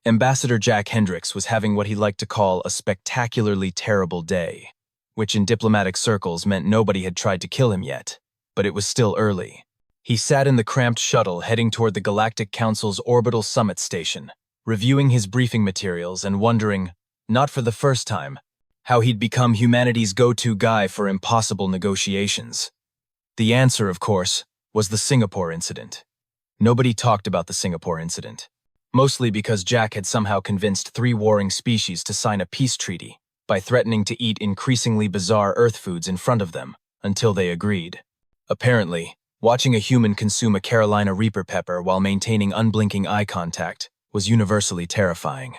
Ambassador Jack Hendricks was having what he liked to call a spectacularly terrible day, which in diplomatic circles meant nobody had tried to kill him yet, but it was still early. He sat in the cramped shuttle heading toward the Galactic Council's orbital summit station, reviewing his briefing materials and wondering, not for the first time, how he'd become humanity's go-to guy for impossible negotiations. The answer, of course, was the Singapore incident. Nobody talked about the Singapore incident, mostly because Jack had somehow convinced 3 warring species to sign a peace treaty by threatening to eat increasingly bizarre Earth foods in front of them until they agreed. Apparently, watching a human consume a Carolina Reaper pepper while maintaining unblinking eye contact was universally terrifying.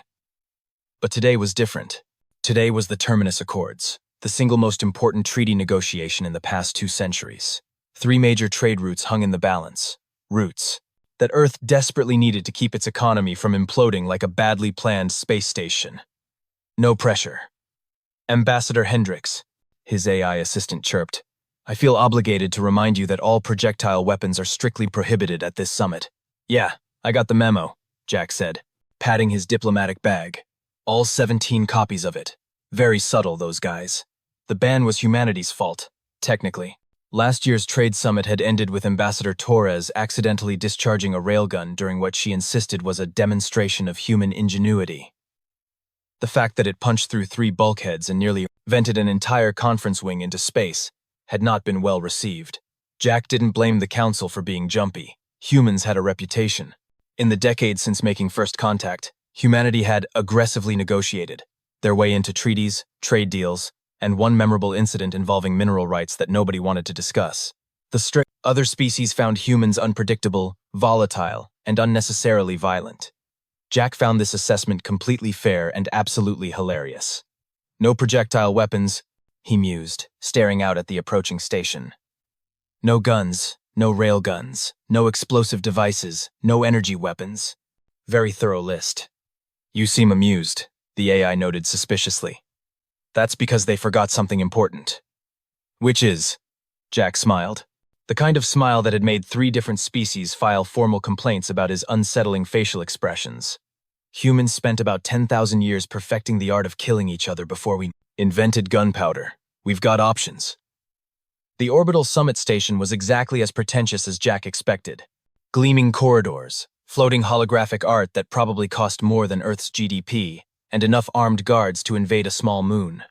But today was different. Today was the Terminus Accords, the single most important treaty negotiation in the past 2 centuries. 3 major trade routes hung in the balance. Routes that Earth desperately needed to keep its economy from imploding like a badly planned space station. No pressure. Ambassador Hendricks, his AI assistant chirped, I feel obligated to remind you that all projectile weapons are strictly prohibited at this summit. Yeah, I got the memo, Jack said, patting his diplomatic bag. All 17 copies of it. Very subtle, those guys. The ban was humanity's fault, technically. Last year's trade summit had ended with Ambassador Torres accidentally discharging a railgun during what she insisted was a demonstration of human ingenuity. The fact that it punched through 3 bulkheads and nearly vented an entire conference wing into space had not been well received. Jack didn't blame the council for being jumpy. Humans had a reputation. In the decades since making first contact, humanity had aggressively negotiated their way into treaties, trade deals, and one memorable incident involving mineral rights that nobody wanted to discuss. Other species found humans unpredictable, volatile, and unnecessarily violent. Jack found this assessment completely fair and absolutely hilarious. No projectile weapons, he mused, staring out at the approaching station. No guns, no railguns, no explosive devices, no energy weapons. Very thorough list. You seem amused, the AI noted suspiciously. That's because they forgot something important. Which is? Jack smiled. The kind of smile that had made 3 different species file formal complaints about his unsettling facial expressions. Humans spent about 10,000 years perfecting the art of killing each other before we invented gunpowder. We've got options. The orbital summit station was exactly as pretentious as Jack expected. Gleaming corridors, floating holographic art that probably cost more than Earth's GDP, and enough armed guards to invade a small moon.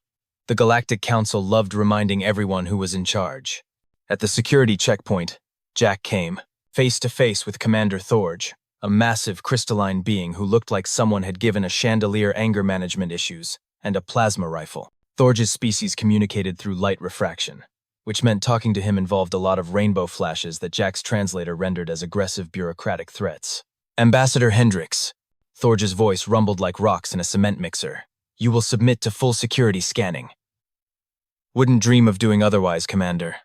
The Galactic Council loved reminding everyone who was in charge. At the security checkpoint, Jack came, face to face with Commander Thorge, a massive crystalline being who looked like someone had given a chandelier anger management issues and a plasma rifle. Thorge's species communicated through light refraction, which meant talking to him involved a lot of rainbow flashes that Jack's translator rendered as aggressive bureaucratic threats. Ambassador Hendricks, Thorge's voice rumbled like rocks in a cement mixer. You will submit to full security scanning. Wouldn't dream of doing otherwise, Commander.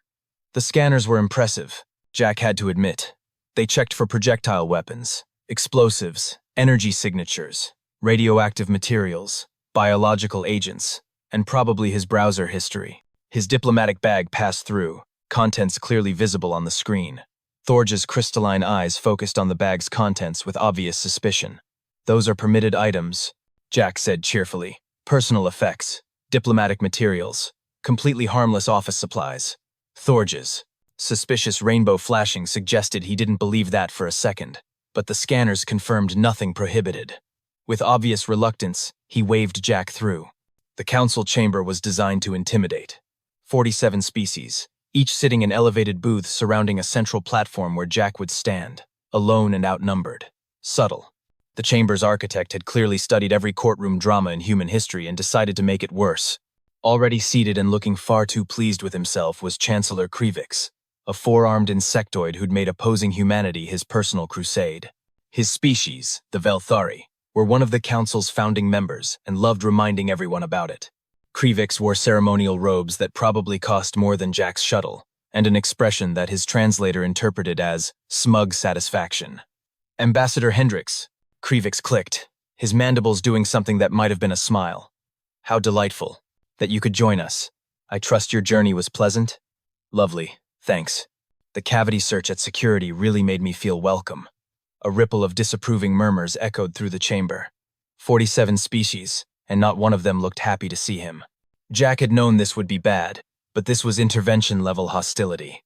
The scanners were impressive, Jack had to admit. They checked for projectile weapons, explosives, energy signatures, radioactive materials, biological agents, and probably his browser history. His diplomatic bag passed through, contents clearly visible on the screen. Thorge's crystalline eyes focused on the bag's contents with obvious suspicion. Those are permitted items, Jack said cheerfully. Personal effects, diplomatic materials, completely harmless office supplies. Thorge's suspicious rainbow flashing suggested he didn't believe that for a second, but the scanners confirmed nothing prohibited. With obvious reluctance, he waved Jack through. The council chamber was designed to intimidate. 47 species, each sitting in elevated booths surrounding a central platform where Jack would stand, alone and outnumbered. Subtle. The chamber's architect had clearly studied every courtroom drama in human history and decided to make it worse. Already seated and looking far too pleased with himself was Chancellor Krivix, a 4-armed insectoid who'd made opposing humanity his personal crusade. His species, the Velthari, were one of the council's founding members and loved reminding everyone about it. Krivix wore ceremonial robes that probably cost more than Jack's shuttle, and an expression that his translator interpreted as smug satisfaction. Ambassador Hendricks, Krivix clicked, his mandibles doing something that might have been a smile. How delightful that you could join us. I trust your journey was pleasant? Lovely, thanks. The cavity search at security really made me feel welcome. A ripple of disapproving murmurs echoed through the chamber. 47 species, and not one of them looked happy to see him. Jack had known this would be bad, but this was intervention-level hostility.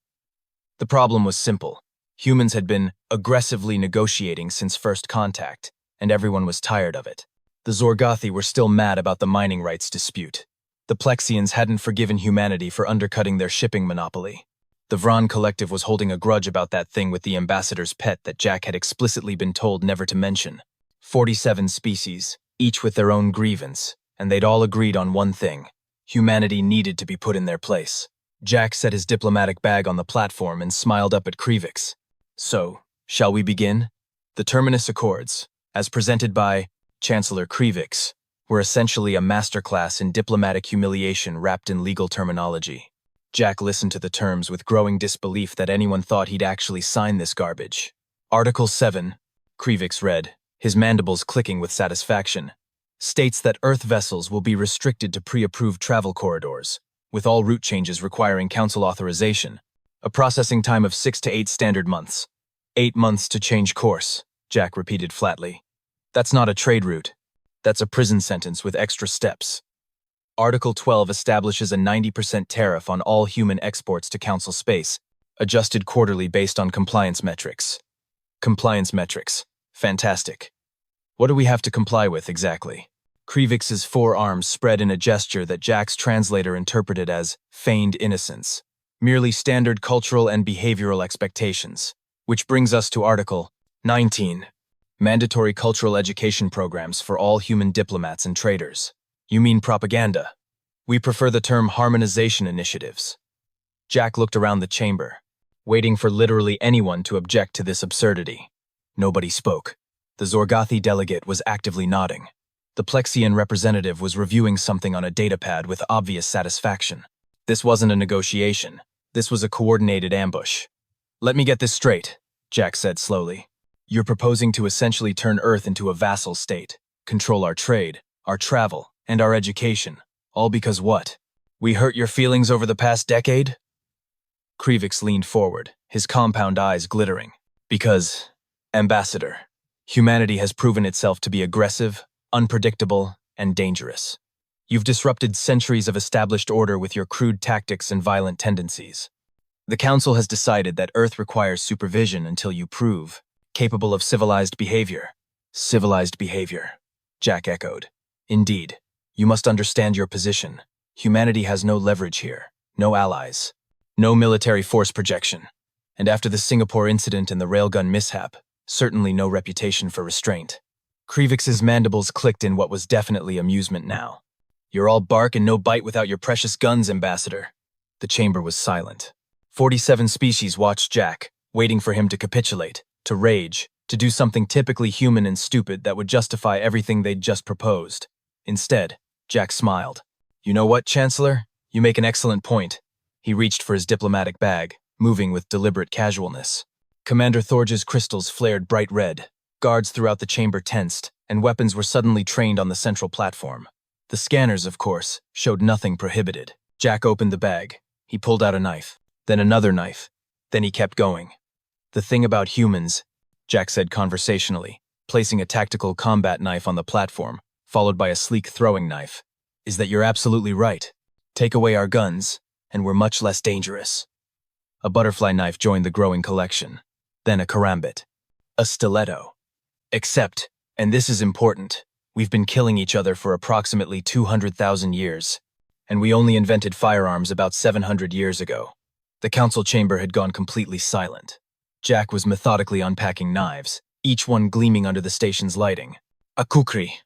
The problem was simple. Humans had been aggressively negotiating since first contact, and everyone was tired of it. The Zorgothi were still mad about the mining rights dispute. The Plexians hadn't forgiven humanity for undercutting their shipping monopoly. The Vron Collective was holding a grudge about that thing with the ambassador's pet that Jack had explicitly been told never to mention. 47 species, each with their own grievance, and they'd all agreed on one thing. Humanity needed to be put in their place. Jack set his diplomatic bag on the platform and smiled up at Krivix. So, shall we begin? The Terminus Accords, as presented by Chancellor Krivix, were essentially a masterclass in diplomatic humiliation wrapped in legal terminology. Jack listened to the terms with growing disbelief that anyone thought he'd actually sign this garbage. Article 7, Krivix read, his mandibles clicking with satisfaction, states that Earth vessels will be restricted to pre-approved travel corridors, with all route changes requiring Council authorization, a processing time of 6 to 8 standard months. 8 months to change course, Jack repeated flatly. That's not a trade route. That's a prison sentence with extra steps. Article 12 establishes a 90% tariff on all human exports to Council space, adjusted quarterly based on compliance metrics. Compliance metrics. Fantastic. What do we have to comply with exactly? Krivix's forearms spread in a gesture that Jack's translator interpreted as feigned innocence, merely standard cultural and behavioral expectations. Which brings us to Article 19. Mandatory cultural education programs for all human diplomats and traders. You mean propaganda? We prefer the term harmonization initiatives. Jack looked around the chamber, waiting for literally anyone to object to this absurdity. Nobody spoke. The Zorgothi delegate was actively nodding. The Plexian representative was reviewing something on a datapad with obvious satisfaction. This wasn't a negotiation. This was a coordinated ambush. Let me get this straight, Jack said slowly. You're proposing to essentially turn Earth into a vassal state, control our trade, our travel, and our education, all because what? We hurt your feelings over the past decade? Krivix leaned forward, his compound eyes glittering. Because, Ambassador, humanity has proven itself to be aggressive, unpredictable, and dangerous. You've disrupted centuries of established order with your crude tactics and violent tendencies. The Council has decided that Earth requires supervision until you prove capable of civilized behavior. Civilized behavior, Jack echoed. Indeed. You must understand your position. Humanity has no leverage here, no allies, no military force projection, and after the Singapore incident and the railgun mishap, certainly no reputation for restraint. Krivix's mandibles clicked in what was definitely amusement now. You're all bark and no bite without your precious guns, Ambassador. The chamber was silent. 47 species watched Jack, waiting for him to capitulate, to rage, to do something typically human and stupid that would justify everything they'd just proposed. Instead, Jack smiled. You know what, Chancellor? You make an excellent point. He reached for his diplomatic bag, moving with deliberate casualness. Commander Thorge's crystals flared bright red. Guards throughout the chamber tensed, and weapons were suddenly trained on the central platform. The scanners, of course, showed nothing prohibited. Jack opened the bag. He pulled out a knife, then another knife. Then he kept going. The thing about humans, Jack said conversationally, placing a tactical combat knife on the platform, followed by a sleek throwing knife, is that you're absolutely right. Take away our guns, and we're much less dangerous. A butterfly knife joined the growing collection, then a karambit, a stiletto. Except, and this is important, we've been killing each other for approximately 200,000 years, and we only invented firearms about 700 years ago. The council chamber had gone completely silent. Jack was methodically unpacking knives, each one gleaming under the station's lighting. A kukri,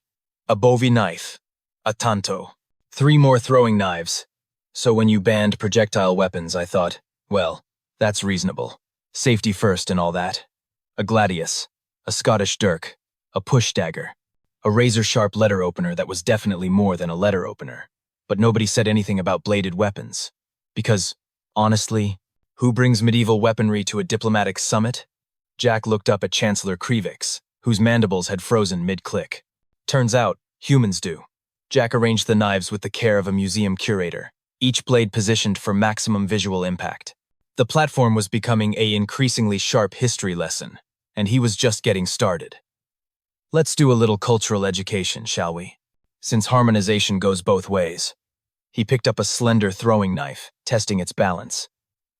a bowie knife, a tanto, 3 more throwing knives. So when you banned projectile weapons, I thought, well, that's reasonable. Safety first and all that. A gladius, a Scottish dirk, a push dagger, a razor-sharp letter opener that was definitely more than a letter opener. But nobody said anything about bladed weapons. Because, honestly, who brings medieval weaponry to a diplomatic summit? Jack looked up at Chancellor Krivix, whose mandibles had frozen mid-click. Turns out, humans do. Jack arranged the knives with the care of a museum curator, each blade positioned for maximum visual impact. The platform was becoming an increasingly sharp history lesson, and he was just getting started. Let's do a little cultural education, shall we? Since harmonization goes both ways. He picked up a slender throwing knife, testing its balance.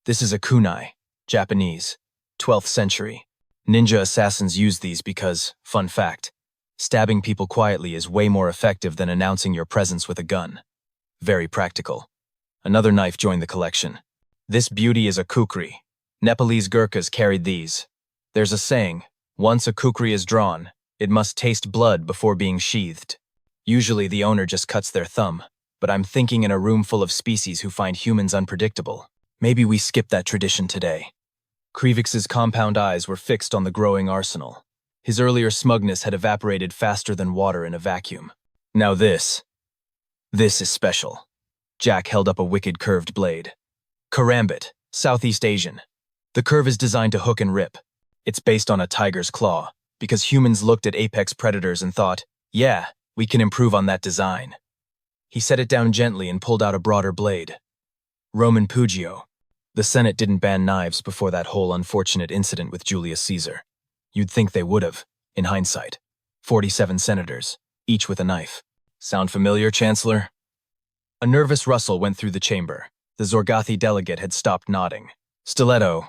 This is a kunai, Japanese, 12th century. Ninja assassins use these because, fun fact, stabbing people quietly is way more effective than announcing your presence with a gun. Very practical. Another knife joined the collection. This beauty is a kukri. Nepalese Gurkhas carried these. There's a saying, once a kukri is drawn, it must taste blood before being sheathed. Usually the owner just cuts their thumb, but I'm thinking in a room full of species who find humans unpredictable. Maybe we skip that tradition today. Krivix's compound eyes were fixed on the growing arsenal. His earlier smugness had evaporated faster than water in a vacuum. Now this is special. Jack held up a wicked curved blade. Karambit, Southeast Asian. The curve is designed to hook and rip. It's based on a tiger's claw, because humans looked at apex predators and thought, yeah, we can improve on that design. He set it down gently and pulled out a broader blade. Roman Pugio. The Senate didn't ban knives before that whole unfortunate incident with Julius Caesar. You'd think they would have, in hindsight. 47 senators, each with a knife. Sound familiar, Chancellor? A nervous rustle went through the chamber. The Zorgathi delegate had stopped nodding. Stiletto,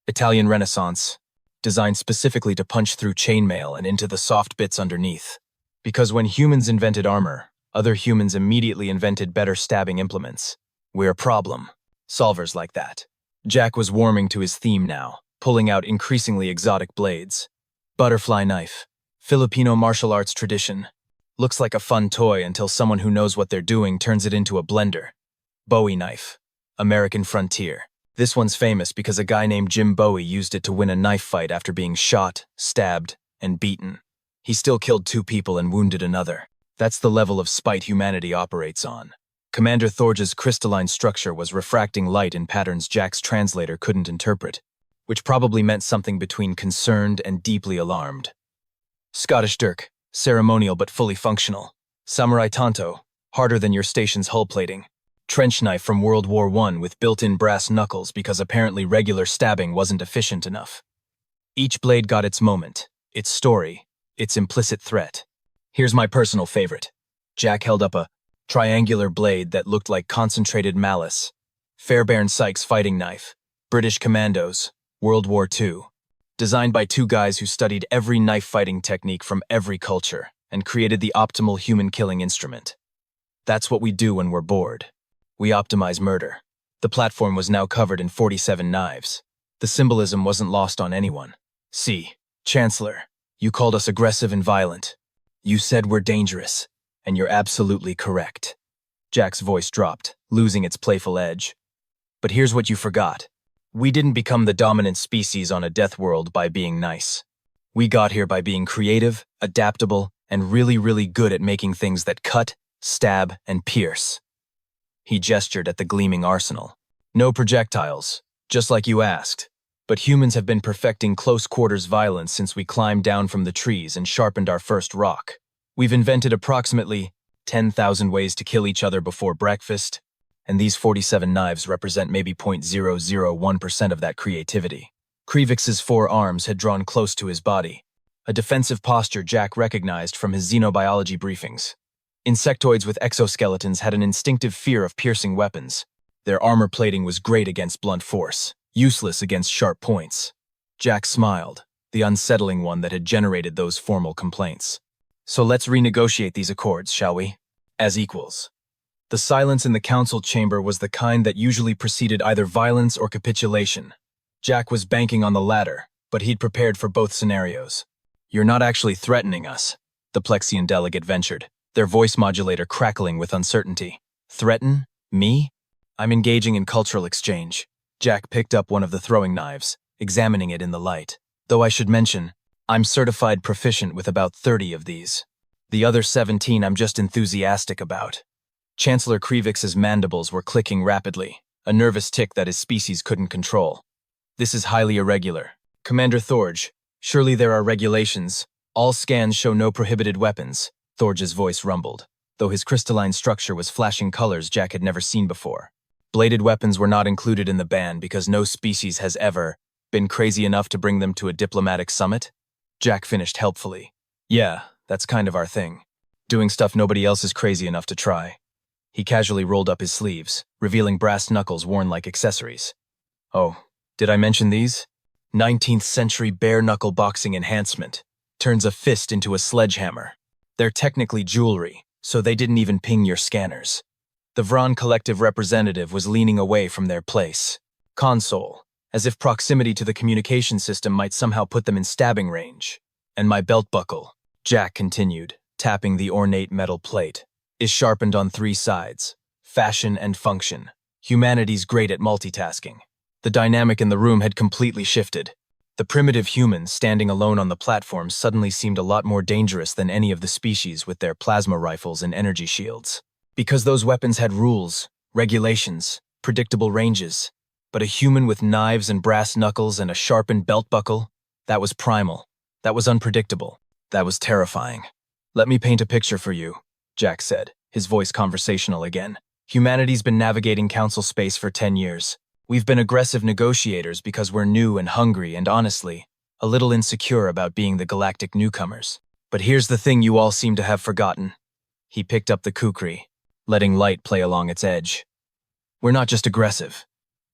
Italian Renaissance, designed specifically to punch through chainmail and into the soft bits underneath. Because when humans invented armor, other humans immediately invented better stabbing implements. We're problem solvers like that. Jack was warming to his theme now, pulling out increasingly exotic blades. Butterfly knife, Filipino martial arts tradition. Looks like a fun toy until someone who knows what they're doing turns it into a blender. Bowie knife, American frontier. This one's famous because a guy named Jim Bowie used it to win a knife fight after being shot, stabbed, and beaten. He still killed 2 people and wounded another. That's the level of spite humanity operates on. Commander Thorge's crystalline structure was refracting light in patterns Jack's translator couldn't interpret, which probably meant something between concerned and deeply alarmed. Scottish dirk, ceremonial but fully functional. Samurai tanto, harder than your station's hull plating. Trench knife from World War I with built-in brass knuckles because apparently regular stabbing wasn't efficient enough. Each blade got its moment, its story, its implicit threat. Here's my personal favorite. Jack held up a triangular blade that looked like concentrated malice. Fairbairn Sykes fighting knife. British Commandos, World War II. Designed by 2 guys who studied every knife fighting technique from every culture and created the optimal human killing instrument. That's what we do when we're bored. We optimize murder. The platform was now covered in 47 knives. The symbolism wasn't lost on anyone. See, Chancellor, you called us aggressive and violent. You said we're dangerous, and you're absolutely correct. Jack's voice dropped, losing its playful edge. But here's what you forgot. We didn't become the dominant species on a death world by being nice. We got here by being creative, adaptable, and really, really good at making things that cut, stab, and pierce. He gestured at the gleaming arsenal. No projectiles, just like you asked. But humans have been perfecting close-quarters violence since we climbed down from the trees and sharpened our first rock. We've invented approximately 10,000 ways to kill each other before breakfast, and these 47 knives represent maybe 0.001% of that creativity. Krivix's 4 arms had drawn close to his body, a defensive posture Jack recognized from his xenobiology briefings. Insectoids with exoskeletons had an instinctive fear of piercing weapons. Their armor plating was great against blunt force, useless against sharp points. Jack smiled, the unsettling one that had generated those formal complaints. So let's renegotiate these accords, shall we? As equals. The silence in the council chamber was the kind that usually preceded either violence or capitulation. Jack was banking on the latter, but he'd prepared for both scenarios. You're not actually threatening us, the Plexian delegate ventured, their voice modulator crackling with uncertainty. Threaten? Me? I'm engaging in cultural exchange. Jack picked up one of the throwing knives, examining it in the light. Though I should mention, I'm certified proficient with about 30 of these. The other 17 I'm just enthusiastic about. Chancellor Krivix's mandibles were clicking rapidly, a nervous tick that his species couldn't control. This is highly irregular. Commander Thorge, surely there are regulations. All scans show no prohibited weapons, Thorge's voice rumbled, though his crystalline structure was flashing colors Jack had never seen before. Bladed weapons were not included in the ban because no species has ever been crazy enough to bring them to a diplomatic summit? Jack finished helpfully. Yeah, that's kind of our thing. Doing stuff nobody else is crazy enough to try. He casually rolled up his sleeves, revealing brass knuckles worn like accessories. Oh, did I mention these? 19th century bare-knuckle boxing enhancement. Turns a fist into a sledgehammer. They're technically jewelry, so they didn't even ping your scanners. The Vron collective representative was leaning away from their place. Console, as if proximity to the communication system might somehow put them in stabbing range. And my belt buckle, Jack continued, tapping the ornate metal plate, is sharpened on 3 sides: fashion and function. Humanity's great at multitasking. The dynamic in the room had completely shifted. The primitive humans standing alone on the platform suddenly seemed a lot more dangerous than any of the species with their plasma rifles and energy shields. Because those weapons had rules, regulations, predictable ranges. But a human with knives and brass knuckles and a sharpened belt buckle, that was primal. That was unpredictable. That was terrifying. Let me paint a picture for you, Jack said, his voice conversational again. Humanity's been navigating council space for 10 years. We've been aggressive negotiators because we're new and hungry and, honestly, a little insecure about being the galactic newcomers. But here's the thing you all seem to have forgotten. He picked up the kukri, letting light play along its edge. We're not just aggressive.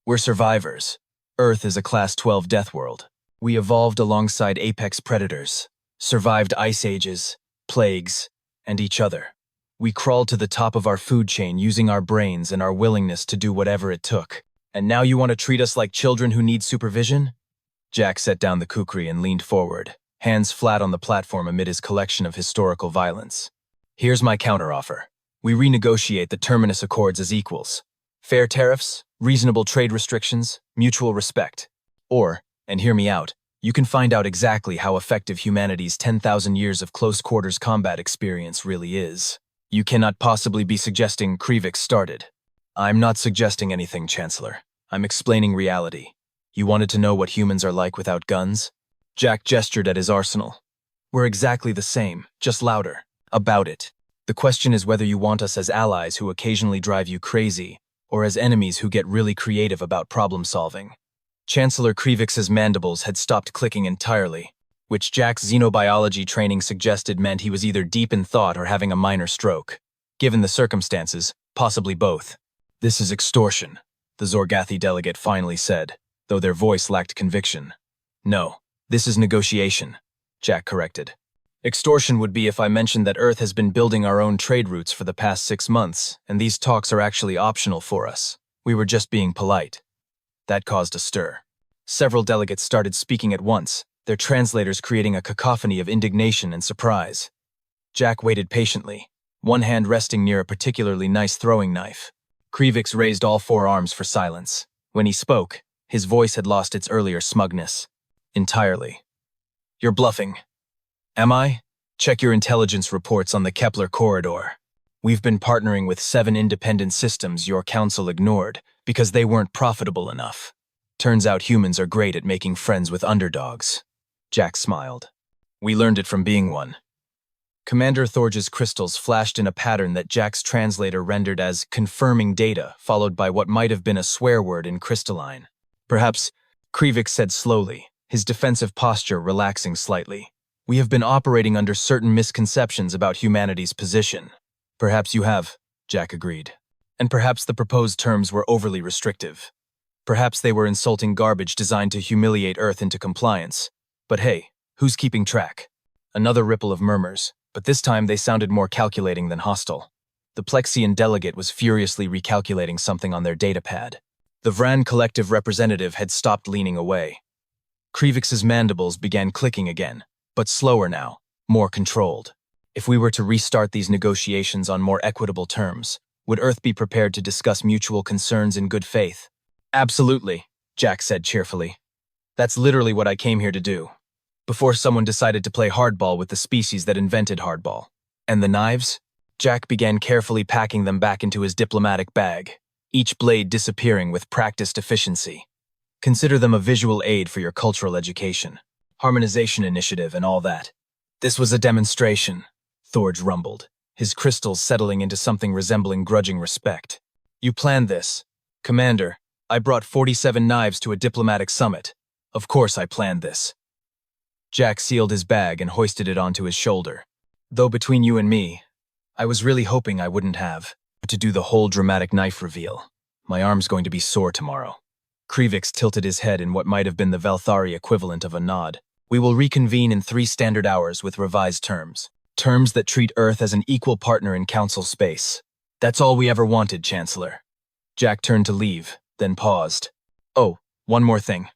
We're survivors. Earth is a Class 12 death world. We evolved alongside apex predators, survived ice ages, plagues, and each other. We crawled to the top of our food chain using our brains and our willingness to do whatever it took. And now you want to treat us like children who need supervision? Jack set down the kukri and leaned forward, hands flat on the platform amid his collection of historical violence. Here's my counteroffer. We renegotiate the Terminus Accords as equals. Fair tariffs, reasonable trade restrictions, mutual respect. Or, and hear me out, you can find out exactly how effective humanity's 10,000 years of close-quarters combat experience really is. You cannot possibly be suggesting Krivik started. I'm not suggesting anything, Chancellor. I'm explaining reality. You wanted to know what humans are like without guns? Jack gestured at his arsenal. We're exactly the same, just louder. About it. The question is whether you want us as allies who occasionally drive you crazy, or as enemies who get really creative about problem-solving. Chancellor Krivik's mandibles had stopped clicking entirely, which Jack's xenobiology training suggested meant he was either deep in thought or having a minor stroke. Given the circumstances, possibly both. This is extortion, the Zorgathi delegate finally said, though their voice lacked conviction. No, this is negotiation, Jack corrected. Extortion would be if I mentioned that Earth has been building our own trade routes for the past 6 months, and these talks are actually optional for us. We were just being polite. That caused a stir. Several delegates started speaking at once, their translators creating a cacophony of indignation and surprise. Jack waited patiently, one hand resting near a particularly nice throwing knife. Krivik raised all 4 arms for silence. When he spoke, his voice had lost its earlier smugness. Entirely. You're bluffing. Am I? Check your intelligence reports on the Kepler corridor. We've been partnering with 7 independent systems your council ignored because they weren't profitable enough. Turns out humans are great at making friends with underdogs. Jack smiled. We learned it from being one. Commander Thorge's crystals flashed in a pattern that Jack's translator rendered as confirming data, followed by what might have been a swear word in crystalline. Perhaps, Krivik said slowly, his defensive posture relaxing slightly. We have been operating under certain misconceptions about humanity's position. Perhaps you have, Jack agreed. And perhaps the proposed terms were overly restrictive. Perhaps they were insulting garbage designed to humiliate Earth into compliance. But hey, who's keeping track? Another ripple of murmurs, but this time they sounded more calculating than hostile. The Plexian delegate was furiously recalculating something on their datapad. The Vran collective representative had stopped leaning away. Krivik's mandibles began clicking again, but slower now, more controlled. If we were to restart these negotiations on more equitable terms, would Earth be prepared to discuss mutual concerns in good faith? Absolutely, Jack said cheerfully. That's literally what I came here to do. Before someone decided to play hardball with the species that invented hardball. And the knives? Jack began carefully packing them back into his diplomatic bag, each blade disappearing with practiced efficiency. Consider them a visual aid for your cultural education, harmonization initiative, and all that. This was a demonstration, Thorge rumbled, his crystals settling into something resembling grudging respect. You planned this. Commander, I brought 47 knives to a diplomatic summit. Of course I planned this. Jack sealed his bag and hoisted it onto his shoulder. Though between you and me, I was really hoping I wouldn't have to do the whole dramatic knife reveal. My arm's going to be sore tomorrow. Krivix tilted his head in what might have been the Valthari equivalent of a nod. We will reconvene in 3 standard hours with revised terms. Terms that treat Earth as an equal partner in Council space. That's all we ever wanted, Chancellor. Jack turned to leave, then paused. Oh, one more thing.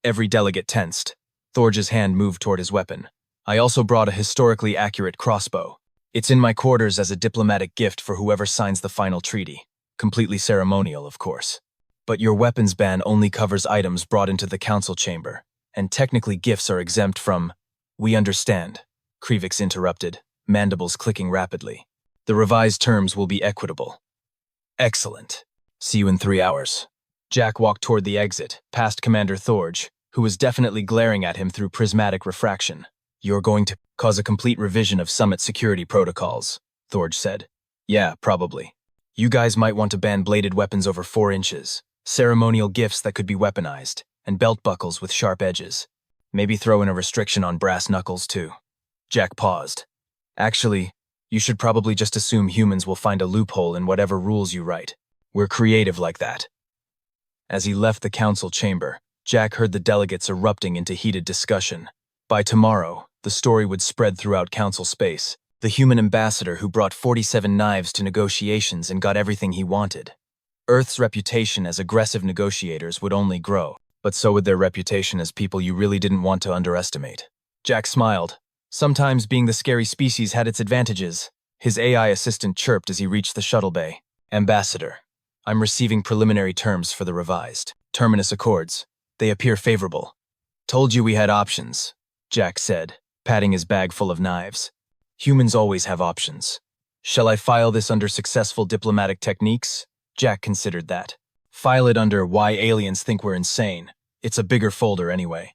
Every delegate tensed. Thorge's hand moved toward his weapon. I also brought a historically accurate crossbow. It's in my quarters as a diplomatic gift for whoever signs the final treaty. Completely ceremonial, of course. But your weapons ban only covers items brought into the council chamber, and technically gifts are exempt from— We understand, Krivix interrupted, mandibles clicking rapidly. The revised terms will be equitable. Excellent. See you in 3 hours. Jack walked toward the exit, past Commander Thorge, who was definitely glaring at him through prismatic refraction. You're going to cause a complete revision of Summit security protocols, Thorge said. Yeah, probably. You guys might want to ban bladed weapons over 4 inches, ceremonial gifts that could be weaponized, and belt buckles with sharp edges. Maybe throw in a restriction on brass knuckles, too. Jack paused. Actually, you should probably just assume humans will find a loophole in whatever rules you write. We're creative like that. As he left the council chamber, Jack heard the delegates erupting into heated discussion. By tomorrow, the story would spread throughout council space. The human ambassador who brought 47 knives to negotiations and got everything he wanted. Earth's reputation as aggressive negotiators would only grow, but so would their reputation as people you really didn't want to underestimate. Jack smiled. Sometimes being the scary species had its advantages. His AI assistant chirped as he reached the shuttle bay. Ambassador, I'm receiving preliminary terms for the revised Terminus Accords. They appear favorable. Told you we had options, Jack said, patting his bag full of knives. Humans always have options. Shall I file this under successful diplomatic techniques? Jack considered that. File it under why aliens think we're insane. It's a bigger folder anyway.